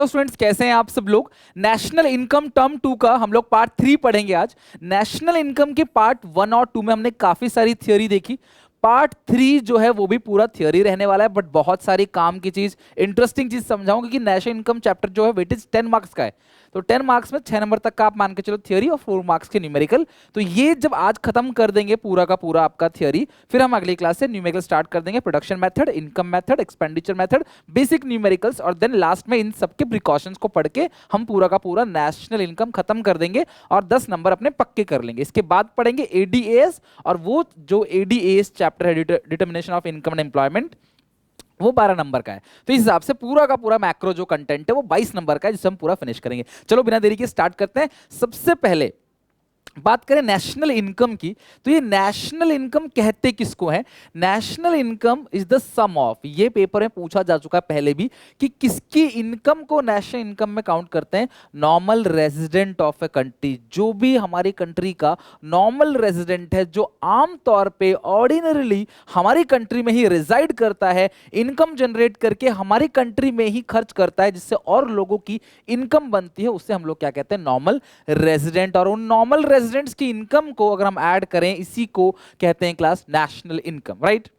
तो स्टूडेंट्स कैसे हैं आप सब लोग। नेशनल इनकम टर्म 2 का हम लोग पार्ट 3 पढ़ेंगे आज। नेशनल इनकम के पार्ट 1 और 2 में हमने काफी सारी थ्योरी देखी। पार्ट 3 जो है वो भी पूरा थ्योरी रहने वाला है, बट बहुत सारी काम की चीज, इंटरेस्टिंग चीज समझाऊंगा कि नेशनल इनकम चैप्टर जो है वेटेज 10 मार्क्स का है। तो 10 मार्क्स में 6 नंबर तक का आप मान के चलो थ्योरी और 4 मार्क्स के न्यूमेरिकल। तो ये जब आज खत्म कर देंगे पूरा का पूरा आपका थ्योरी, फिर हम अगली क्लास से न्यूमेरिकल स्टार्ट कर देंगे, production method, income method, expenditure method, basic numericals, और देन लास्ट में इन सबके प्रिकॉशंस को पढ़ के हम पूरा का पूरा नेशनल इनकम खत्म कर देंगे और 10 नंबर अपने पक्के कर लेंगे। इसके बाद पढ़ेंगे एडीएस, और वो जो एडीएस चैप्टर है, determination of income and employment, वो 12 नंबर का है। तो इस हिसाब से पूरा का पूरा मैक्रो जो कंटेंट है वो 22 नंबर का है, जिसे हम पूरा फिनिश करेंगे। चलो बिना देरी के स्टार्ट करते हैं। सबसे पहले बात करें नेशनल इनकम की, तो ये नेशनल इनकम कहते किसको है? National income is the sum of, ये पेपर में पूछा जा चुका है पहले भी, कि किसकी इनकम को नेशनल इनकम में काउंट करते हैं? Normal resident of a country. जो भी हमारी कंट्री का नॉर्मल रेजिडेंट है, जो आम तौर पे ऑर्डिनरीली हमारी कंट्री में ही रिजाइड करता है, इनकम जनरेट करके हमारी कंट्री में ही खर्च करता है, जिससे और लोगों की इनकम बनती है, उससे हम लोग क्या कहते हैं? Normal resident. और उन नॉर्मल रेजिडेंट्स की इनकम को अगर हम ऐड करें, इसी को कहते हैं class national income, right.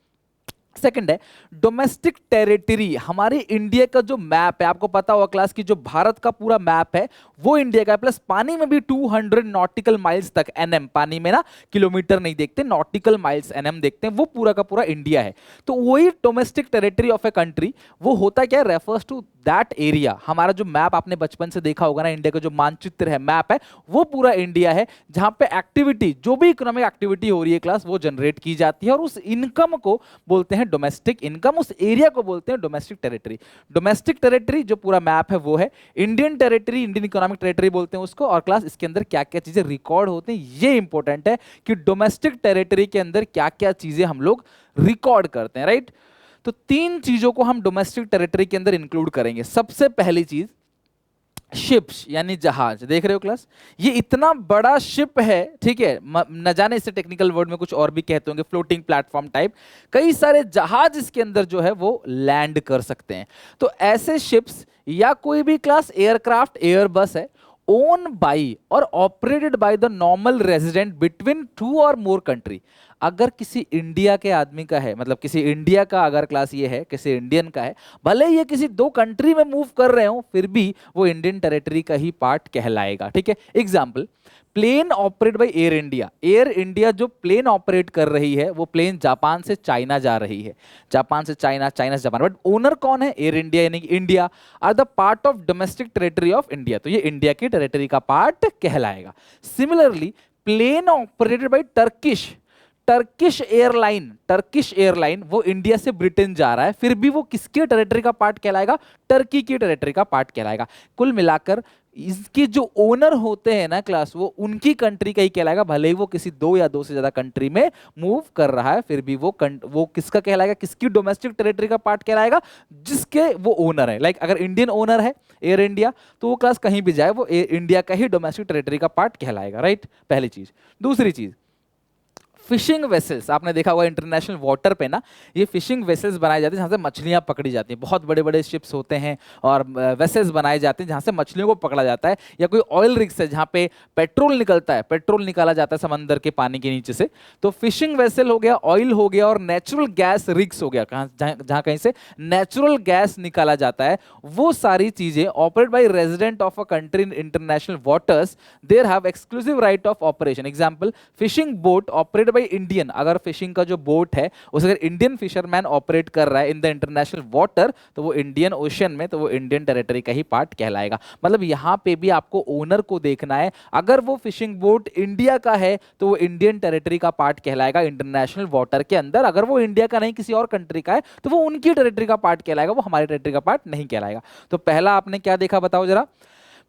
Second है डोमेस्टिक टेरिटरी। हमारे इंडिया का जो मैप है, आपको पता होगा क्लास की, जो भारत का पूरा मैप है वो इंडिया का है, प्लस पानी में भी 200 नॉटिकल माइल्स तक, एनएम, पानी में ना किलोमीटर नहीं देखते, नॉटिकल माइल्स एनएम देखते हैं, वो पूरा का पूरा इंडिया है। तो वही domestic territory of a country, वो होता क्या? Refers to that area. हमारा जो मैप आपने बचपन से देखा होगा ना, इंडिया का जो मानचित्र है, मैप है, वो पूरा इंडिया है, जहां पे एक्टिविटी, जो भी इकोनॉमिक एक्टिविटी हो रही है क्लास, वो जनरेट की जाती है, और उस इनकम को बोलते हैं डोमेस्टिक इनकम, उस एरिया को बोलते हैं डोमेस्टिक टेरिटरी। डोमेस्टिक टेरिटरी जो पूरा मैप है वो है। Indian territory, Indian economic territory बोलते हैं उसको। और क्लास इसके अंदर क्या क्या चीजें रिकॉर्ड होते हैं, ये इंपॉर्टेंट है कि डोमेस्टिक टेरिटरी के अंदर क्या क्या चीजें हम लोग रिकॉर्ड करते हैं, राइट। तो 3 चीजों को हम डोमेस्टिक टेरिटरी के अंदर इंक्लूड करेंगे। सबसे पहली चीज शिप्स, यानी जहाज। देख रहे हो क्लास, ये इतना बड़ा शिप है, ठीक है, न जाने इसे टेक्निकल वर्ड में कुछ और भी कहते होंगे, फ्लोटिंग प्लेटफॉर्म टाइप। कई सारे जहाज इसके अंदर जो है वो लैंड कर सकते हैं। तो ऐसे शिप्स या कोई भी क्लास एयरक्राफ्ट, एयरबस है, ओन बाई और operated by the normal resident between 2 और मोर कंट्री। अगर किसी इंडिया के आदमी का है, मतलब किसी इंडिया का अगर क्लास ये है, किसी इंडियन का है, भले ये किसी 2 कंट्री में मूव कर रहे हो, फिर भी वो इंडियन टेरिटरी का ही पार्ट कहलाएगा, ठीक है। Example, plane operate by Air India. Air India जो प्लेन ऑपरेट कर रही है, वो प्लेन जापान से चाइना जा रही है, जापान से चाइना, चाइना से जापान, बट ओनर कौन है? एयर इंडिया, यानी कि India are the part of domestic territory of India, तो ये इंडिया की टेरिटरी का पार्ट कहलाएगा। Similarly plane operated by Turkish, Turkish airline, Turkish airline वो इंडिया से ब्रिटेन जा रहा है, फिर भी वो किसके टेरिटरी का पार्ट कहलाएगा? टर्की की टेरिटरी का पार्ट कहलाएगा। कुल मिलाकर इसके जो ओनर होते हैं ना क्लास, वो उनकी कंट्री का ही कहलाएगा, भले ही वो किसी 2 या 2 से ज्यादा कंट्री में मूव कर रहा है, फिर भी वो किसका कहलाएगा? किसकी डोमेस्टिक टेरिटरी का पार्ट कहलाएगा? जिसके वो ओनर है। लाइक अगर इंडियन ओनर है एयर इंडिया, तो वो क्लास कहीं भी जाए, वो इंडिया का ही डोमेस्टिक टेरिटरी का पार्ट कहलाएगा, राइट। पहली चीज। दूसरी चीज, फिशिंग वेसल्स। आपने देखा होगा इंटरनेशनल वाटर पे ना, ये फिशिंग वेसल्स बनाए जाते हैं जहाँ से मछलियाँ पकड़ी जाती हैं। बहुत बड़े बड़े शिप्स होते हैं और वेसल्स बनाए जाते हैं जहाँ से मछलियों को पकड़ा जाता है, या कोई ऑयल रिग्स है जहाँ पे पेट्रोल निकलता है, पेट्रोल निकाला जाता है समंदर के पानी के नीचे से। तो फिशिंग वेसल हो गया, ऑयल हो गया, और नेचुरल गैस रिग्स हो गया, जहाँ कहीं से नेचुरल गैस निकाला जाता है। वो सारी चीजें operate by resident of a country in international waters, there have exclusive right of operation. Example, fishing boat operate by Indian, अगर फिशिंग का जो बोट है उसे अगर इंडियन फिशरमैन ऑपरेट कर रहा है इन द इंटरनेशनल वाटर, तो वो इंडियन ओशन में, तो वो इंडियन टेरिटरी का ही पार्ट कहलाएगा। मतलब यहां पे भी आपको ओनर को देखना है। अगर वो फिशिंग बोट इंडिया का है तो वो इंडियन टेरिटरी का पार्ट कहलाएगा इंटरनेशनल वाटर के अंदर। अगर वो इंडिया का नहीं, किसी और कंट्री का है, तो वो उनकी टेरिटरी का पार्ट कहलाएगा, वो हमारी टेरिटरी का पार्ट नहीं कहलाएगा। तो पहला आपने क्या देखा बताओ जरा?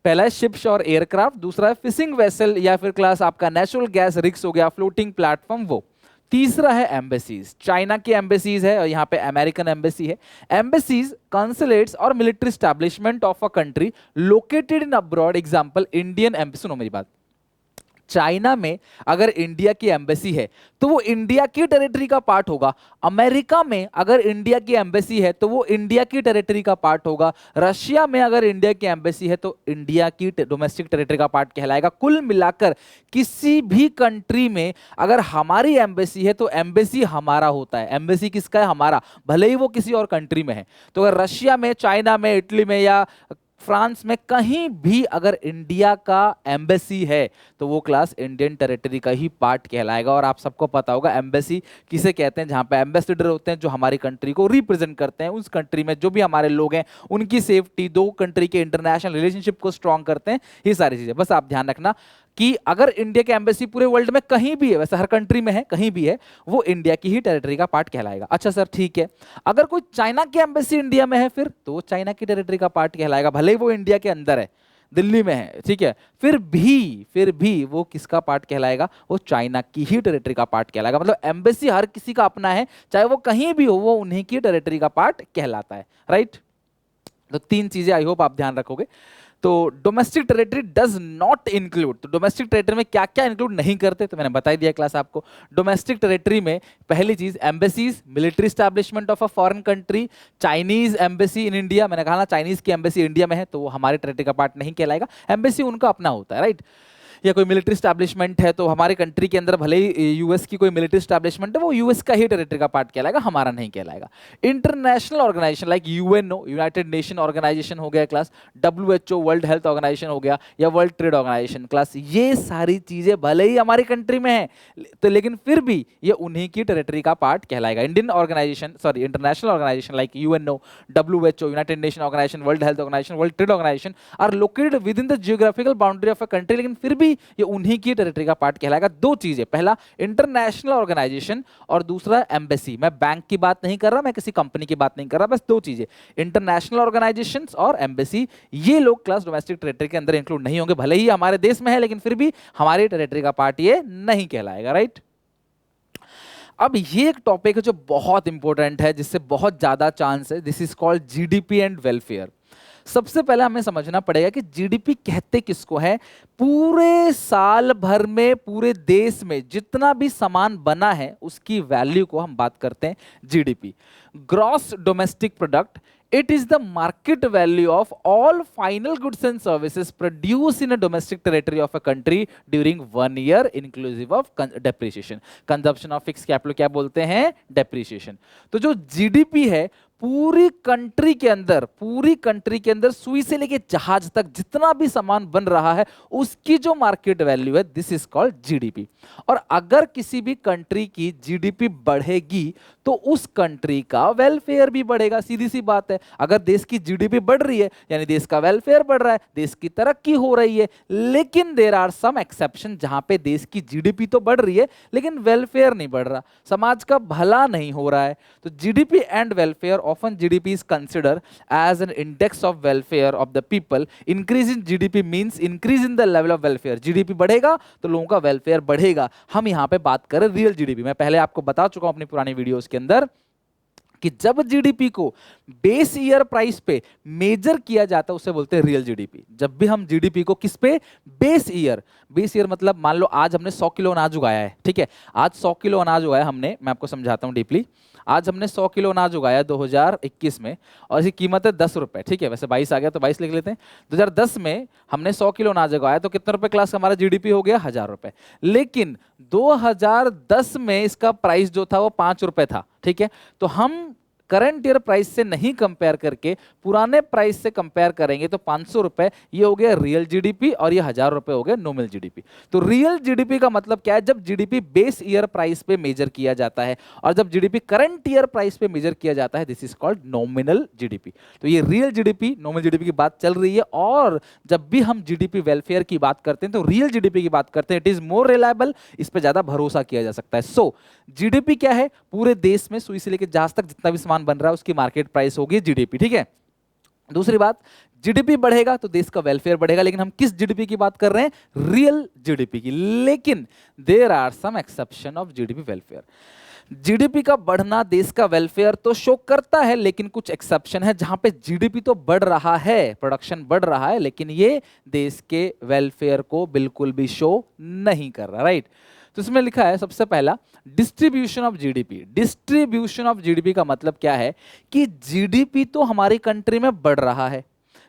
पहला है शिप्स और एयरक्राफ्ट, दूसरा है फिशिंग वेसल या फिर क्लास आपका नेचुरल गैस रिग्स हो गया, फ्लोटिंग प्लेटफॉर्म वो। तीसरा है एम्बेसीज। चाइना की एम्बेसीज है और यहाँ पे अमेरिकन एम्बेसी है। एम्बेसीज कंसुलेट्स और military establishment of a country located in abroad. Example, Indian embassy. सुनो मेरी बात, चाइना में अगर इंडिया की एम्बेसी है तो वो इंडिया की टेरिटरी का पार्ट होगा। अमेरिका में अगर इंडिया की एम्बेसी है तो वो इंडिया की टेरिटरी का पार्ट होगा। रशिया में अगर इंडिया की एम्बेसी है तो इंडिया की डोमेस्टिक टेरिटरी का पार्ट कहलाएगा। कुल मिलाकर किसी भी कंट्री में अगर हमारी एम्बेसी है तो एम्बेसी हमारा होता है। एम्बेसी किसका है? हमारा, भले ही वो किसी और कंट्री में है। तो अगर रशिया में, चाइना में, इटली में या फ्रांस में कहीं भी अगर इंडिया का एम्बेसी है तो वो क्लास इंडियन टेरिटरी का ही पार्ट कहलाएगा। और आप सबको पता होगा एम्बेसी किसे कहते हैं, जहां पे एम्बेसडर होते हैं जो हमारी कंट्री को रिप्रेजेंट करते हैं। उस कंट्री में जो भी हमारे लोग हैं उनकी सेफ्टी, दो कंट्री के इंटरनेशनल रिलेशनशिप को स्ट्रॉन्ग करते हैं, ये सारी चीजें। बस आप ध्यान रखना कि अगर इंडिया के एम्बेसी पूरे वर्ल्ड में कहीं भी है, वैसे हर कंट्री में है, कहीं भी है, वो इंडिया की ही टेरिटरी का पार्ट कहलाएगा। अच्छा सर ठीक है, अगर कोई चाइना की एम्बेसी इंडिया में है फिर तो वो चाइना की टेरिटरी का पार्ट कहलाएगा, भले ही वो इंडिया के अंदर है, दिल्ली में है, ठीक है, फिर भी वो किसका पार्ट कहलाएगा? वो चाइना की ही टेरिटरी का पार्ट कहलाएगा। मतलब एम्बेसी हर किसी का अपना है, चाहे वो कहीं भी हो, वो उन्हीं की टेरिटरी का पार्ट कहलाता है, राइट। तो तीन चीजें आई होप आप ध्यान रखोगे। तो domestic territory does not include, तो डोमेस्टिक टेरिटरी में क्या क्या इंक्लूड नहीं करते, तो मैंने बता ही दिया क्लास आपको। डोमेस्टिक टेरिटरी में पहली चीज embassies, military establishment of a foreign country. Chinese embassy in India, मैंने कहा ना चाइनीज की एम्बेसी इंडिया में है तो वो हमारे टेरिटरी का पार्ट नहीं कहलाएगा, एम्बेसी उनका अपना होता है, राइट। या कोई मिलिट्री स्टैब्लिशमेंट है तो हमारे कंट्री के अंदर भले ही यूएस की कोई मिलिट्री स्टैब्लिशमेंट है, वो यूएस का ही टेरिटरी का पार्ट कहलाएगा, हमारा नहीं कहलाएगा। International organisation like UNO, United Nation organisation हो गया class, WHO world health organisation हो गया, या वर्ल्ड ट्रेड ऑर्गेनाइजेशन क्लास, ये सारी चीजें भले ही हमारी कंट्री में है तो लेकिन फिर भी ये उन्हीं की टेरिटरी का पार्ट कहलाएगा। Indian organisation, sorry international organisation like UNO, WHO, United Nation organisation, world health organisation, world trade organisation are located within the geographical boundary of a country, लेकिन फिर भी ये उन्हीं की टेरिटरी का पार्ट कहलाएगा। दो चीजें, पहला इंटरनेशनल ऑर्गेनाइजेशन और दूसरा एम्बेसी। मैं बैंक की बात नहीं कर रहा, मैं किसी कंपनी की बात नहीं कर रहा, बस दो चीजें, इंटरनेशनल ऑर्गेनाइजेशंस और एम्बेसी, ये लोग क्लास डोमेस्टिक टेरिटरी के अंदर इंक्लूड नहीं होंगे, भले ही हमारे देश में है लेकिन फिर भी हमारी टेरिटरी का पार्ट ये नहीं कहलाएगा, राइट। अब ये एक टॉपिक है जो बहुत इंपॉर्टेंट है, जिससे बहुत ज्यादा चांस है, this is called GDP and welfare. सबसे पहले हमें समझना पड़ेगा कि जीडीपी कहते किसको है। पूरे साल भर में पूरे देश में जितना भी सामान बना है उसकी वैल्यू को हम बात करते हैं GDP, gross domestic product. It is the market value of all final goods and services produced in a domestic territory of a country during 1 year inclusive of depreciation. Consumption of fixed capital क्या बोलते हैं? Depreciation. तो जो GDP है पूरी country के अंदर सुई से लेके जहाज तक जितना भी सामान बन रहा है उसकी जो मार्केट वैल्यू है, दिस इज कॉल्ड जीडीपी। और अगर किसी भी कंट्री की जीडीपी बढ़ेगी तो उस कंट्री का वेलफेयर भी बढ़ेगा, सीधी सी बात है। अगर देश की जीडीपी बढ़ रही है यानी देश का वेलफेयर बढ़ रहा है, देश की तरक्की हो रही है। लेकिन देयर आर सम एक्सेप्शन, जहां पे देश की जीडीपी तो बढ़ रही है लेकिन वेलफेयर नहीं बढ़ रहा, समाज का भला नहीं हो रहा है। तो GDP and welfare, often GDP is considered as an index of welfare of the people. Increase in GDP means increase in the level of welfare. GDP बढ़ेगा तो लोगों का वेलफेयर बढ़ेगा। हम यहाँ पे बात करें रियल जीडीपी। मैं पहले आपको बता चुका हूं अपनी पुरानी वीडियोस के अंदर कि जब जीडीपी को बेस ईयर प्राइस पे मेजर किया जाता है उसे बोलते हैं रियल जीडीपी। जब भी हम जीडीपी को किस पे, बेस ईयर मतलब मान लो आज हमने 100 किलो अनाज उगाया है, ठीक है, आज 100 किलो अनाज उगाया हमने, मैं आपको समझाता हूं डीपली। आज हमने 100 किलो अनाज उगाया 2021 में और इसकी कीमत है 10 रुपए, ठीक है, वैसे 22 आ गया तो 22 लिख लेते हैं। 2010 में हमने 100 किलो अनाज उगाया तो कितने रुपए क्लास हमारा जीडीपी हो गया? 1000 रुपए। लेकिन 2010 में इसका प्राइस जो था वो 5 रुपए था, ठीक है। तो हम करंट ईयर प्राइस से नहीं कंपेयर करके पुराने प्राइस से कंपेयर करेंगे तो 500 रुपए ये हो गया रियल जीडीपी और ये 1000 रुपए हो गए नॉमिनल जीडीपी। तो रियल जीडीपी का मतलब क्या है? जब जीडीपी बेस ईयर प्राइस पे मेजर किया जाता है और जब जीडीपी करंट ईयर प्राइस पे मेजर किया जाता है, this is called nominal GDP. तो ये रियल जीडीपी, नॉमिनल जीडीपी की बात चल रही है। और जब भी हम जीडीपी वेलफेयर की बात करते हैं तो रियल जीडीपी की बात करते हैं, इट इज मोर रिलायबल, इस पे ज्यादा भरोसा किया जा सकता है। सो जीडीपी क्या है? पूरे देश में सुई से लेकर जहाज तक जितना भी सामान बन रहा है उसकी मार्केट प्राइस होगी जीडीपी, ठीक है। दूसरी बात, जीडीपी बढ़ेगा तो देश का वेलफेयर बढ़ेगा, लेकिन हम किस जीडीपी की बात कर रहे हैं? रियल जीडीपी की। लेकिन there are some exception of GDP welfare. GDP का बढ़ना देश का वेलफेयर तो शो करता है, लेकिन कुछ एक्सेप्शन है जहां पे जीडीपी तो बढ़ रहा है, प्रोडक्शन बढ़ रहा है, लेकिन ये देश के वेलफेयर को बिल्कुल भी शो नहीं कर रहा, राइट। तो इसमें लिखा है सबसे पहला distribution of GDP. Distribution of GDP का मतलब क्या है कि जीडीपी तो हमारी कंट्री में बढ़ रहा है,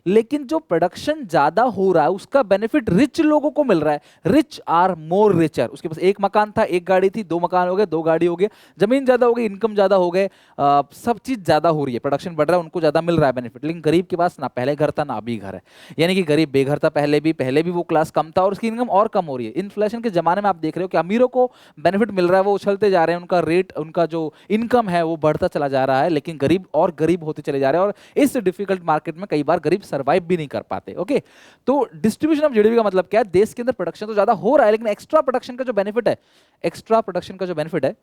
लेकिन जो प्रोडक्शन ज्यादा हो रहा है उसका बेनिफिट रिच लोगों को मिल रहा है। Rich are more richer. उसके पास एक मकान था, एक गाड़ी थी, दो मकान हो गए, दो गाड़ी हो गए, जमीन ज्यादा हो गई, इनकम ज्यादा हो गए, सब चीज ज्यादा हो रही है, प्रोडक्शन बढ़ रहा है, उनको ज्यादा मिल रहा है बेनिफिट। लेकिन गरीब के पास ना पहले घर था ना अभी घर है, यानी कि गरीब बेघर था पहले भी वो क्लास कम था और उसकी इनकम और कम हो रही है। इन्फ्लेशन के जमाने में आप देख रहे हो कि अमीरों को बेनिफिट मिल रहा है, वो उछलते जा रहे हैं, उनका रेट, उनका जो इनकम है वो बढ़ता चला जा रहा है, लेकिन गरीब और गरीब होते चले जा रहे हैं और इस डिफिकल्ट मार्केट में कई बार गरीब सर्वाइव भी नहीं कर पाते। ओके, तो डिस्ट्रीब्यूशन ऑफ जीडीपी का मतलब क्या है? देश के अंदर प्रोडक्शन तो ज्यादा हो रहा है, लेकिन एक्स्ट्रा प्रोडक्शन का जो बेनिफिट है, एक्स्ट्रा प्रोडक्शन का जो बेनिफिट है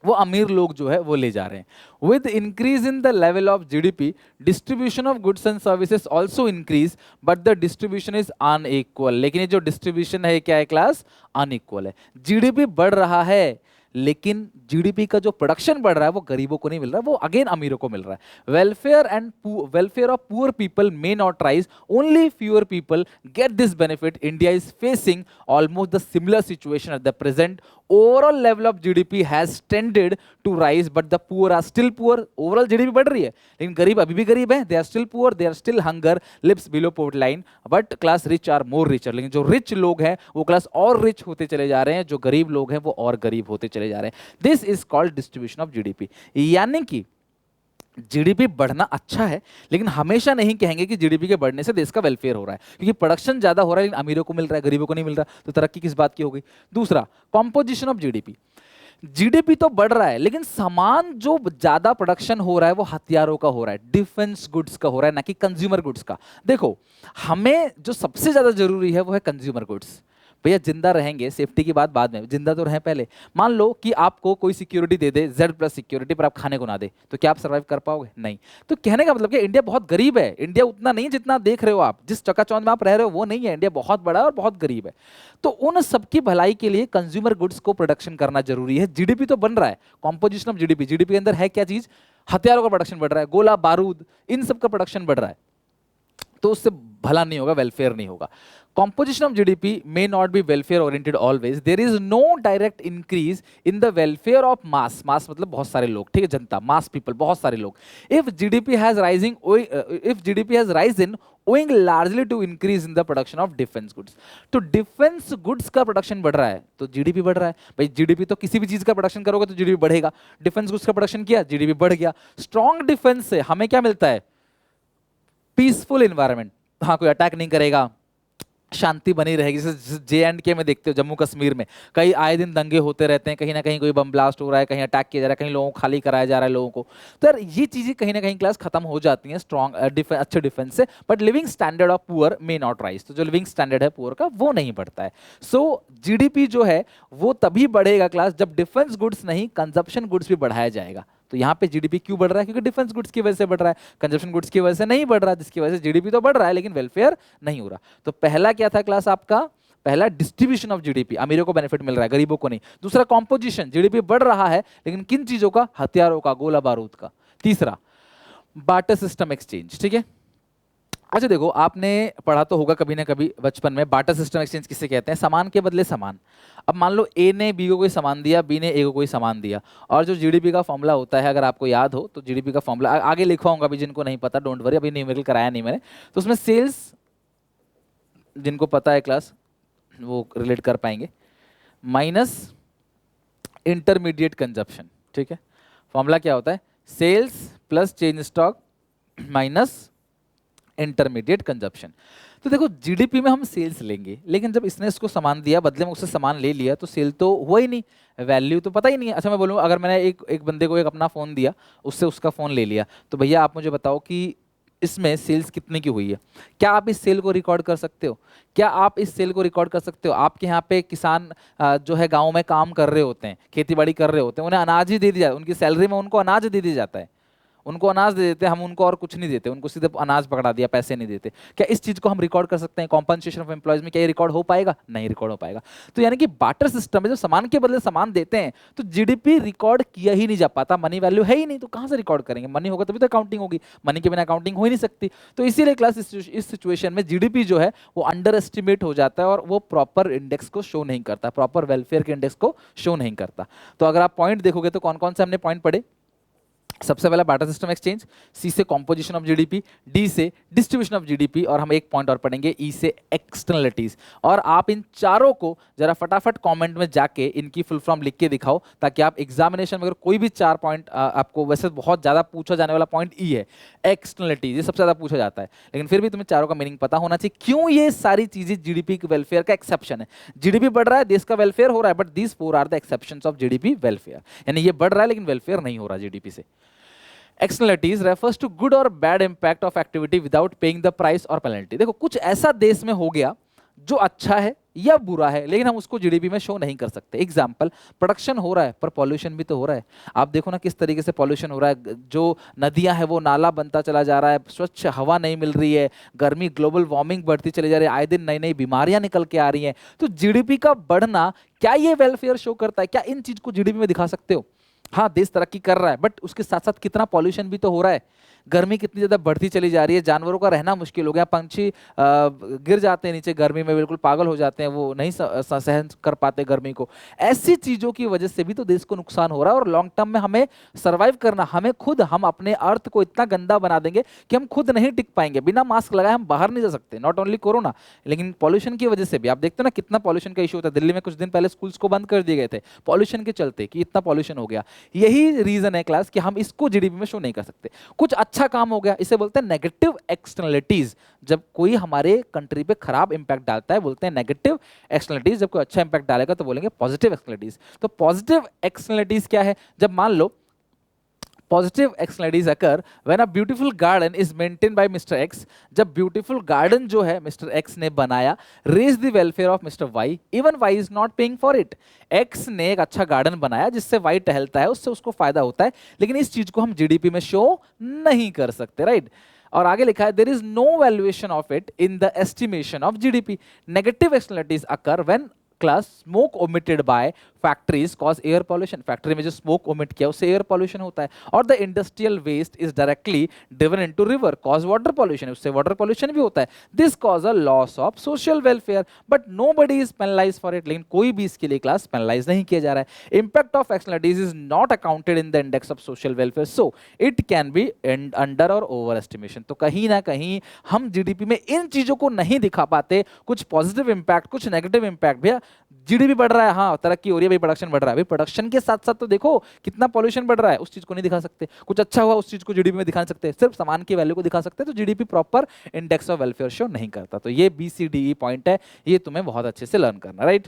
वो अमीर लोग जो है वो ले जा रहे हैं। With increase in the level of GDP, distribution of goods and services also increase, but the distribution is unequal. लेकिन ये जो डिस्ट्रीब्यूशन है क्या है क्लास? अनइक्वल है। जीडीपी बढ़ रहा है, लेकिन जीडीपी का जो प्रोडक्शन बढ़ रहा है वो गरीबों को नहीं मिल रहा है, वो अगेन अमीरों को मिल रहा है। Welfare of poor people may not rise, only fewer people get this benefit. India is facing almost the similar situation at the present. Overall level of GDP has tended to rise, but the poor are still poor. Overall GDP बढ़ रही है, लेकिन गरीब अभी भी गरीब है, they are still poor, they are still hunger, lives below poverty line, but class rich are more richer. लेकिन जो रिच लोग हैं वो क्लास और रिच होते चले जा रहे हैं, जो गरीब लोग हैं वो और गरीब होते चले जा रहे हैं। This is called distribution of GDP. यानी कि जीडीपी बढ़ना अच्छा है, लेकिन हमेशा नहीं कहेंगे कि जीडीपी के बढ़ने से देश का वेलफेयर हो रहा है, क्योंकि प्रोडक्शन ज्यादा हो रहा है लेकिन अमीरों को मिल रहा है, गरीबों को नहीं मिल रहा, तो तरक्की किस बात की हो गई? दूसरा, कॉम्पोजिशन ऑफ जीडीपी। जीडीपी तो बढ़ रहा है, लेकिन सामान जो ज्यादा प्रोडक्शन हो रहा है वो हथियारों का हो रहा है, डिफेंस गुड्स का हो रहा है, ना कि कंज्यूमर गुड्स का। देखो, हमें जो सबसे ज्यादा जरूरी है वो है कंज्यूमर गुड्स। भैया जिंदा रहेंगे, सेफ्टी की बात बाद में, जिंदा तो रहें पहले। मान लो कि आपको कोई सिक्योरिटी दे दे, Z+ सिक्योरिटी, पर आप खाने को ना दे, तो क्या आप सर्वाइव कर पाओगे? नहीं। तो कहने का मतलब कि इंडिया बहुत गरीब है। इंडिया उतना नहीं जितना देख रहे हो आप, जिस चकाचौंध में आप रह रहे हो वो नहीं है। इंडिया बहुत बड़ा है और बहुत गरीब है। तो उन सबकी भलाई के लिए कंज्यूमर गुड्स को प्रोडक्शन करना जरूरी है। जीडीपी तो बन रहा है, कॉम्पोजिशन ऑफ जीडीपी, जीडीपी के अंदर है क्या चीज? हथियारों का प्रोडक्शन बढ़ रहा है, गोला बारूद, इन सब का प्रोडक्शन बढ़ रहा है, तो उससे भला नहीं होगा, वेलफेयर नहीं होगा। Composition of GDP may not be welfare oriented always. There is no direct increase in the welfare of mass. Mass मतलब बहुत सारे लोग, ठीक है, जनता, mass people, बहुत सारे लोग. If GDP has risen owing largely to increase in the production of defense goods. तो defense goods का प्रोडक्शन बढ़ रहा है तो जीडीपी बढ़ रहा है। भाई जीडीपी तो किसी भी चीज का प्रोडक्शन करोगे तो जीडीपी बढ़ेगा। डिफेंस गुड्स का प्रोडक्शन किया, जीडीपी बढ़ गया। स्ट्रॉन्ग डिफेंस से हमें क्या मिलता है? पीसफुल एनवायरनमेंट, हाँ कोई अटैक नहीं करेगा, शांति बनी रहेगी। जैसे J&K में देखते हो, जम्मू कश्मीर में कई आए दिन दंगे होते रहते हैं, कहीं ना कहीं कोई बम ब्लास्ट हो रहा है, कहीं अटैक किया जा रहा है, कहीं लोगों को खाली कराया जा रहा है लोगों को। तो यार ये चीजें कहीं ना कहीं क्लास खत्म हो जाती हैं स्ट्रॉन्ग अच्छे डिफेंस से, but living standard of poor may not rise. तो जो लिविंग स्टैंडर्ड है पुअर का वो नहीं बढ़ता है। सो जीडीपी जो है वो तभी बढ़ेगा क्लास जब डिफेंस गुड्स नहीं, कंजप्शन गुड्स भी बढ़ाया जाएगा। तो यहाँ पे जीडीपी क्यों बढ़ रहा है? क्योंकि डिफेंस गुड्स की वजह से बढ़ रहा है, कंजप्शन गुड्स की वजह से नहीं बढ़ रहा, जिसकी वजह से जीडीपी तो बढ़ रहा है लेकिन वेलफेयर नहीं हो रहा। तो पहला क्या था क्लास आपका? पहला डिस्ट्रीब्यूशन ऑफ जीडीपी, अमीरों को बेनिफिट मिल रहा है, गरीबों को नहीं। दूसरा कॉम्पोजिशन, जीडीपी बढ़ रहा है लेकिन किन चीजों का? हथियारों का, गोला बारूद का। तीसरा बार्टर सिस्टम एक्सचेंज, ठीक है। अच्छा देखो, आपने पढ़ा तो होगा कभी ना कभी बचपन में, बार्टर सिस्टम एक्सचेंज किसे कहते हैं? सामान के बदले सामान। अब मान लो ए ने बी को कोई सामान दिया, बी ने ए को कोई सामान दिया, और जो जीडीपी का फॉर्मूला होता है, अगर आपको याद हो तो जीडीपी का फॉर्मूला आगे लिखवाऊंगा, अभी जिनको नहीं पता डोंट वरी, अभी न्यूमेरिकल कराया नहीं मैंने। तो उसमें सेल्स, जिनको पता है क्लास वो रिलेट कर पाएंगे, माइनस इंटरमीडिएट कंजप्शन, ठीक है। फॉर्मूला क्या होता है? Sales plus change stock minus intermediate consumption. तो देखो जीडीपी में हम सेल्स लेंगे, लेकिन जब इसने इसको सामान दिया, बदले में उससे सामान ले लिया, तो सेल तो हुआ ही नहीं, वैल्यू तो पता ही नहीं है। अच्छा मैं बोलूँ, अगर मैंने एक बंदे को एक अपना फ़ोन दिया, उससे उसका फ़ोन ले लिया, तो भैया आप मुझे बताओ कि इसमें सेल्स कितने की हुई है? क्या आप इस सेल को रिकॉर्ड कर सकते हो? क्या आप इस सेल को रिकॉर्ड कर सकते हो? आपके यहाँ पे किसान जो है गाँव में काम कर रहे होते हैं, खेती बाड़ी कर रहे होते हैं, उन्हें अनाज ही दे दिया जाता है, उनकी सैलरी में उनको अनाज दे दिया जाता है, उनको अनाज दे देते, हम उनको और कुछ नहीं देते, उनको सीधे अनाज पकड़ा दिया, पैसे नहीं देते। क्या इस चीज को हम रिकॉर्ड कर सकते हैं कॉम्पनसेशन ऑफ एम्प्लॉयज में? क्या ये रिकॉर्ड हो पाएगा? नहीं रिकॉर्ड हो पाएगा। तो यानी कि बार्टर सिस्टम में जब सामान के बदले सामान देते हैं तो जीडीपी रिकॉर्ड किया ही नहीं जा पाता, मनी वैल्यू है ही नहीं, तो कहां से रिकॉर्ड करेंगे? मनी होगा तभी तो अकाउंटिंग होगी, मनी के बिना अकाउंटिंग हो ही नहीं सकती। तो इसीलिए क्लास इस सिचुएशन में जीडीपी जो है वो अंडर एस्टिमेट हो जाता है और वो प्रॉपर इंडेक्स को शो नहीं करता, प्रॉपर वेलफेयर के इंडेक्स को शो नहीं करता। तो अगर आप पॉइंट देखोगे तो कौन कौन से हमने पॉइंट पढ़े? सबसे पहला बार्टर सिस्टम एक्सचेंज, सी से कॉम्पोजिशन ऑफ जीडीपी, डी से डिस्ट्रीब्यूशन ऑफ जीडीपी, और हम एक पॉइंट और पढ़ेंगे ई से एक्सटर्नलिटीज। और आप इन चारों को जरा फटाफट कमेंट में जाके इनकी फुल फॉर्म लिख के दिखाओ, ताकि आप एग्जामिनेशन में अगर कोई भी 4 पॉइंट आपको, वैसे बहुत ज्यादा पूछा जाने वाला पॉइंट ई है, एक्सटर्नलिटीज, ये सबसे ज्यादा पूछा जाता है, लेकिन फिर भी तुम्हें चारों का मीनिंग पता होना चाहिए क्यों ये सारी चीजें जीडीपी के वेलफेयर का एक्सेप्शन है। जीडीपी बढ़ रहा है, देश का वेलफेयर हो रहा है, but these 4 are the exceptions of GDP welfare, यानी ये बढ़ रहा है लेकिन वेलफेयर नहीं हो रहा जीडीपी से। Externalities refers to good or bad impact of activity without paying the price or penalty। देखो कुछ ऐसा देश में हो गया जो अच्छा है या बुरा है, लेकिन हम उसको जीडीपी में शो नहीं कर सकते। एग्जाम्पल, प्रोडक्शन हो रहा है पर पॉल्यूशन भी तो हो रहा है। आप देखो ना किस तरीके से पॉल्यूशन हो रहा है, जो नदियां हैं वो नाला बनता चला जा रहा है, स्वच्छ हवा नहीं मिल रही है, गर्मी, ग्लोबल वार्मिंग बढ़ती चली जा रही है, आए दिन नई नई बीमारियां निकल के आ रही हैं। तो जीडीपी का बढ़ना, क्या ये वेलफेयर शो करता है? क्या इन चीज को जीडीपी में दिखा सकते हो? हाँ, देश तरक्की कर रहा है, बट उसके साथ साथ कितना पॉल्यूशन भी तो हो रहा है, गर्मी कितनी ज्यादा बढ़ती चली जा रही है, जानवरों का रहना मुश्किल हो गया, पंछी गिर जाते हैं नीचे गर्मी में, बिल्कुल पागल हो जाते हैं, वो नहीं सहन कर पाते गर्मी को। ऐसी चीजों की वजह से भी तो देश को नुकसान हो रहा है, और लॉन्ग टर्म में हमें सर्वाइव करना, हम अपने अर्थ को इतना गंदा बना देंगे कि हम खुद नहीं टिक पाएंगे। बिना मास्क लगाए हम बाहर नहीं जा सकते, नॉट ओनली कोरोना, लेकिन पॉल्यूशन की वजह से भी। आप देखते हो ना कितना पॉल्यूशन का इशू होता है, दिल्ली में कुछ दिन पहले स्कूल्स को बंद कर दिए गए थे पॉल्यूशन के चलते, कि इतना पॉल्यूशन हो गया। यही रीजन है क्लास कि हम इसको जीडीपी में शो नहीं कर सकते। कुछ अच्छा काम हो गया, इसे बोलते हैं नेगेटिव एक्सटर्नलिटीज। जब कोई हमारे कंट्री पे खराब इंपैक्ट डालता है बोलते हैं नेगेटिव एक्सटर्नलिटीज, जब कोई अच्छा इंपैक्ट डालेगा तो बोलेंगे पॉजिटिव एक्सटर्नलिटीज। तो पॉजिटिव एक्सटर्नलिटीज क्या है? जब मान लो positive externalities occur when a beautiful garden is maintained by Mr. X। जब beautiful garden जो है Mr. X ने बनाया, raise the welfare of Mr. Y, even Y is not paying for it। X ने एक अच्छा गार्डन बनाया जिससे Y टहलता है, उससे उसको फायदा होता है, लेकिन इस चीज को हम जीडीपी में शो नहीं कर सकते, राइट? और आगे लिखा है, there is no valuation of it in the estimation of GDP. Negative externalities occur when class smoke omitted by factories cause air pollution. Factory में जो स्मोक ओमिट किया उससे एयर पॉल्यूशन होता है। और the industrial waste is directly driven into river cause water pollution, उससे water pollution भी होता है। This cause a loss of social welfare but nobody is penalise for it. लेकिन कोई भी इसके लिए क्लास पेनलाइज नहीं किया जा रहा है। Impact of externalities is not accounted in the index of social welfare, so it can be under और ओवर एस्टिमेशन। तो कहीं ना कहीं हम जीडीपी में इन चीजों को नहीं दिखा पाते, कुछ पॉजिटिव इंपैक्ट, कुछ नेगेटिव इंपैक्ट। भैया जीडीपी बढ़ रहा है, हाँ तरक्की हो रही है भाई, प्रोडक्शन बढ़ रहा है भाई, प्रोडक्शन के साथ साथ तो देखो कितना पॉल्यूशन बढ़ रहा है, उस चीज को नहीं दिखा सकते। कुछ अच्छा हुआ उस चीज को जीडीपी में दिखा सकते, सिर्फ सामान की वैल्यू को दिखा सकते। तो GDP proper index of welfare show नहीं करता। तो ये BCDE पॉइंट है, ये तुम्हें बहुत अच्छे से लर्न करना, राइट?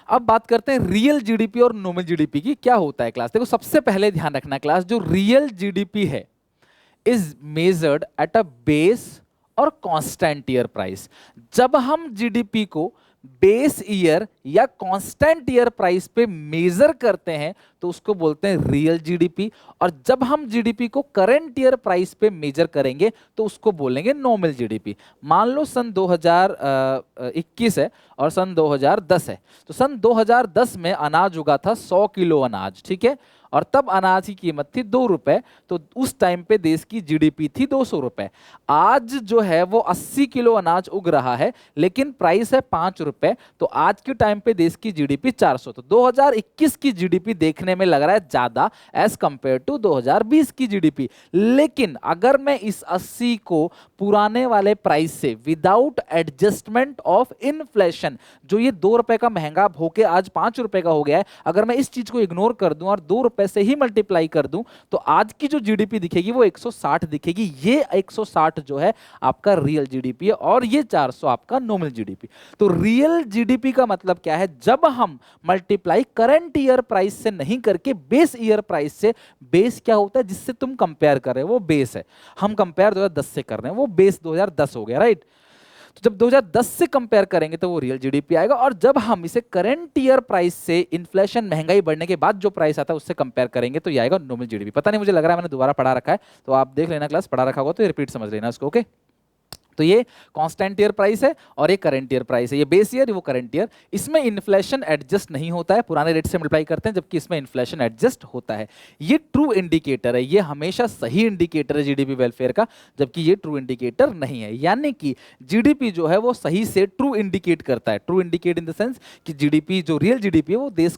अब बात करते हैं रियल जीडीपी और नॉमिनल जीडीपी की। क्या होता है क्लास? देखो सबसे पहले ध्यान रखना क्लास, जो रियल जीडीपी है is measured at a base और कांस्टेंट ईयर प्राइस। जब हम जीडीपी को बेस ईयर या कांस्टेंट ईयर प्राइस पे मेजर करते हैं तो उसको बोलते हैं रियल जीडीपी, और जब हम जीडीपी को करंट ईयर प्राइस पे मेजर करेंगे तो उसको बोलेंगे नॉमिनल जीडीपी। मान लो सन 2021 है और सन 2010 है, तो सन 2010 में अनाज उगा था 100 किलो अनाज, ठीक है, और तब अनाज की कीमत थी 2 रुपए, तो उस टाइम पे देश की जीडीपी थी 200 रुपए। आज जो है वो 80 किलो अनाज उग रहा है लेकिन प्राइस है 5 रुपए, तो आज के टाइम पे देश की जीडीपी 400। तो 2021 की जीडीपी देखने में लग रहा है ज्यादा एज कंपेयर टू 2020 की जीडीपी। लेकिन अगर मैं इस 80 को पुराने वाले प्राइस से विदाउट एडजस्टमेंट ऑफ इन्फ्लेशन, जो ये 2 रुपए का महंगा होके आज 5 रुपए का हो गया है, अगर मैं इस चीज को इग्नोर कर दूं और 2 रुपए से ही मल्टीप्लाई कर दूं तो आज की जो जीडीपी दिखेगी वो 160 दिखेगी। ये 160 जो है आपका रियल जीडीपी है और ये 400 आपका नॉमिनल जीडीपी। तो रियल जीडीपी का मतलब क्या है? जब हम मल्टीप्लाई करंट ईयर प्राइस से नहीं करके बेस ईयर प्राइस से, बेस क्या होता है जिससे तुम कंपेयर कर रहे हो, वो बेस है, हम कंपेयर 2010 से कर रहे हैं, वो बेस 2010 हो गया, राइट? तो जब 2010 से कंपेयर करेंगे तो वो रियल जीडीपी आएगा, और जब हम इसे करंट ईयर प्राइस से इन्फ्लेशन महंगाई बढ़ने के बाद जो प्राइस आता है उससे कंपेयर करेंगे तो ये आएगा नॉमिनल जीडीपी। पता नहीं, मुझे लग रहा है मैंने दोबारा पढ़ा रखा है, तो आप देख लेना, क्लास पढ़ा रखा होगा तो रिपीट समझ लेना उसको। ओके, तो ये कांस्टेंट ईयर प्राइस है और ये करंट ईयर प्राइस है, ये बेस ईयर, वो करंट ईयर। इसमें इन्फ्लेशन एडजस्ट नहीं होता है, पुराने रेट से मल्टीप्लाई करते हैं, जबकि इसमें इन्फ्लेशन एडजस्ट होता है। ये ट्रू इंडिकेटर है, ये हमेशा सही इंडिकेटर है जीडीपी वेलफेयर का, जबकि ये ट्रू इंडिकेटर नहीं है। यानी कि जीडीपी जो है वो सही से ट्रू इंडिकेट करता है, true indicate in the sense कि जीडीपी जो रियल जीडीपी है वो देश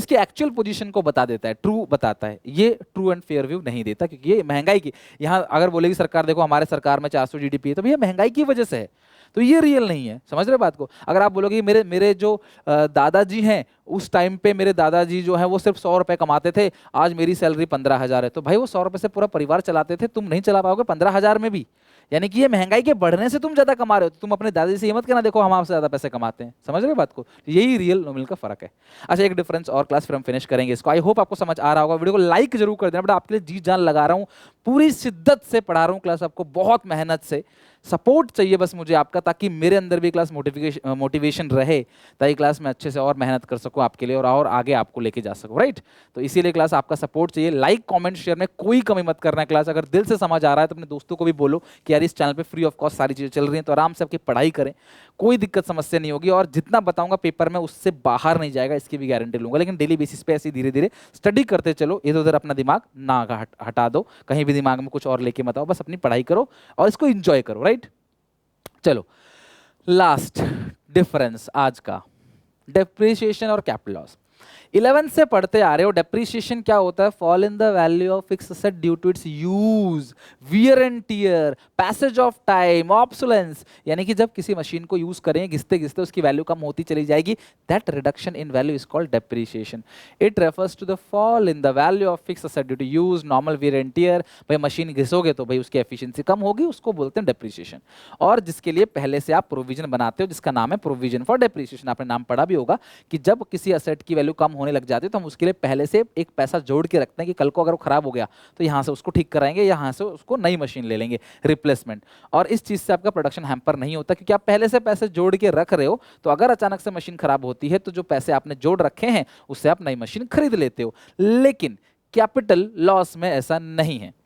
के एक्चुअल पोजीशन को बता देता है, ट्रू बताता है। ये ट्रू एंड फेयर व्यू नहीं देता, क्योंकि ये महंगाई की, यहाँ अगर बोलेगी सरकार देखो हमारे सरकार में 400 जीडीपी है, तो भैया महंगाई की वजह से है, तो ये रियल नहीं है। समझ रहे बात को? अगर आप बोलोगे मेरे मेरे जो दादाजी हैं, उस टाइम पे मेरे दादाजी जो है वो सिर्फ 100 रुपए कमाते थे, आज मेरी सैलरी 15,000 है, तो भाई वो 100 रुपए से पूरा परिवार चलाते थे, तुम नहीं चला पाओगे 15,000 में भी। यानी कि ये महंगाई के बढ़ने से तुम ज्यादा कमा रहे हो, तो तुम अपने दादाजी से ये मत कहना देखो हम आपसे ज्यादा पैसे कमाते हैं। समझ रहे हो बात को? यही रियल नॉमिनल का फर्क है। अच्छा, एक डिफरेंस और क्लास फिर हम फिनिश करेंगे इसको। आई होप आपको समझ आ रहा होगा। वीडियो को लाइक जरूर कर देना, बट आपके लिए जी जान लगा रहा हूँ, पूरी शिद्दत से पढ़ा रहा हूँ क्लास आपको, बहुत मेहनत से। सपोर्ट चाहिए बस मुझे आपका, ताकि मेरे अंदर भी क्लास मोटिवेशन रहे, ताकि क्लास में अच्छे से और मेहनत कर सकूं आपके लिए और आगे आपको लेके जा सकूं, राइट? तो इसीलिए क्लास आपका सपोर्ट चाहिए। लाइक कमेंट शेयर में कोई कमी मत करना है। क्लास अगर दिल से समझ आ रहा है तो अपने दोस्तों को भी बोलो कि यार इस चैनल पे फ्री ऑफ कॉस्ट सारी चीज़ें चल रही हैं, तो आराम से आपकी पढ़ाई करें, कोई दिक्कत समस्या नहीं होगी। और जितना बताऊंगा पेपर में उससे बाहर नहीं जाएगा, इसकी भी गारंटी लूंगा। लेकिन डेली बेसिस पे ऐसे धीरे धीरे स्टडी करते चलो, इधर उधर अपना दिमाग ना हटा दो, कहीं भी दिमाग में कुछ और लेके मत आओ, बस अपनी पढ़ाई करो और इसको इंजॉय करो, राइट? चलो, लास्ट डिफरेंस आज का, डेप्रिसिएशन और कैपिटल लॉस। 11 से पढ़ते आ रहे हो, डेप्रिसिएशन क्या होता है? Fall in the value of fixed asset due to its use, wear and tear, passage of time, obsolescence. यानी कि जब किसी मशीन को यूज करें घिसते घिसते उसकी वैल्यू कम होती चली जाएगी, that reduction in value is called depreciation. It refers to the fall in the value of fixed asset due to use, normal wear and tear. भाई मशीन घिसोगे तो भाई उसकी एफिशिएंसी कम होगी, उसको बोलते हैं डेप्रिसिएशन। और जिसके लिए पहले से आप प्रोविजन बनाते हो, जिसका नाम है प्रोविजन फॉर डेप्रिसिएशन। आपने नाम पढ़ा भी होगा कि जब किसी एसेट की वैल्यू कम होने लग जाती है तो हम उसके लिए पहले से एक पैसा जोड़ के रखते हैं कि कल को अगर वो खराब हो गया तो यहां से उसको ठीक कराएंगे, यहां से उसको नई मशीन ले लेंगे, रिप्लेसमेंट। और इस चीज से आपका प्रोडक्शन हैम्पर नहीं होता, क्योंकि आप पहले से पैसे जोड़ के रख रहे हो। तो अगर अचानक से मशीन खराब होती है तो जो पैसे आपने जोड़ रखे हैं उससे आप नई मशीन खरीद लेते हो। लेकिन कैपिटल लॉस में ऐसा नहीं है।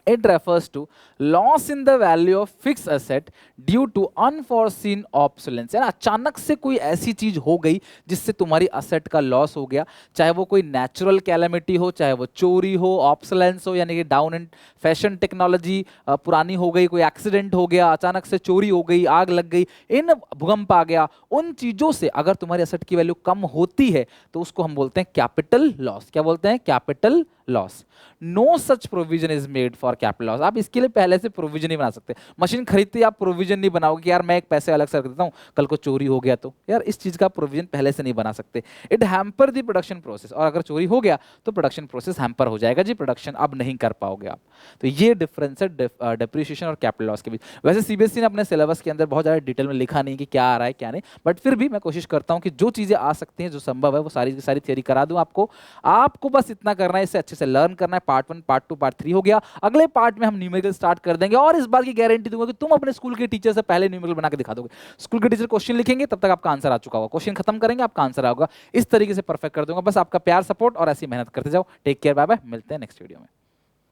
It refers to loss in the value of fixed asset due to unforeseen obsolescence। यानी अचानक से कोई ऐसी चीज हो गई जिससे तुम्हारी असेट का लॉस हो गया, चाहे वो कोई नेचुरल कैलेमिटी हो, चाहे वो चोरी हो, ऑब्सोलेंस हो यानी कि डाउन इन फैशन टेक्नोलॉजी पुरानी हो गई, कोई एक्सीडेंट हो गया, अचानक से चोरी हो गई, आग लग गई, इन भूकंप आ गया, उन चीजों से अगर तुम्हारी असेट की वैल्यू कम होती है तो उसको हम बोलते हैं कैपिटल लॉस। क्या बोलते हैं? Capital loss. No such provision is made for capital loss. आप इसके लिए पहले से प्रोविजन नहीं बना सकते। मशीन खरीदते ही आप प्रोविजन नहीं बनाओगे कि यार मैं एक पैसे अलग से रख देता हूं, कल को चोरी हो गया तो। यार इस चीज का प्रोविजन पहले से नहीं बना सकते। It hamper the production process, और अगर चोरी हो गया तो प्रोडक्शन प्रोसेस हैम्पर हो जाएगा जी, प्रोडक्शन अब नहीं कर पाओगे आप। तो ये डिफरेंस है डेप्रिसिएशन और कैपिटल लॉस के बीच। वैसे सीबीएसई ने अपने सिलेबस के अंदर बहुत ज्यादा डिटेल में लिखा नहीं कि क्या आ रहा है क्या नहीं, बट फिर भी मैं कोशिश करता हूं कि जो चीजें आ सकती हैं, जो संभव है, वो सारी की सारी थियरी करा दूं आपको। आपको बस इतना करना है, इससे अच्छे से लर्न करना है। पार्ट 1, पार्ट 2, पार्ट 3 हो गया। अगले पार्ट में हम न्यूमेरिकल स्टार्ट कर देंगे, और इस बार की गारंटी दूंगा कि तुम अपने स्कूल के टीचर से पहले न्यूमेरिकल बना के दिखा दोगे। स्कूल के टीचर क्वेश्चन लिखेंगे तब तक आपका आंसर आ चुका होगा, क्वेश्चन खत्म करेंगे आपका आंसर आएगा। इस तरीके से परफेक्ट कर दूंगा। बस आपका प्यार, सपोर्ट और ऐसी मेहनत करते जाओ। टेक केयर, बाय बाय, मिलते हैं नेक्स्ट वीडियो में।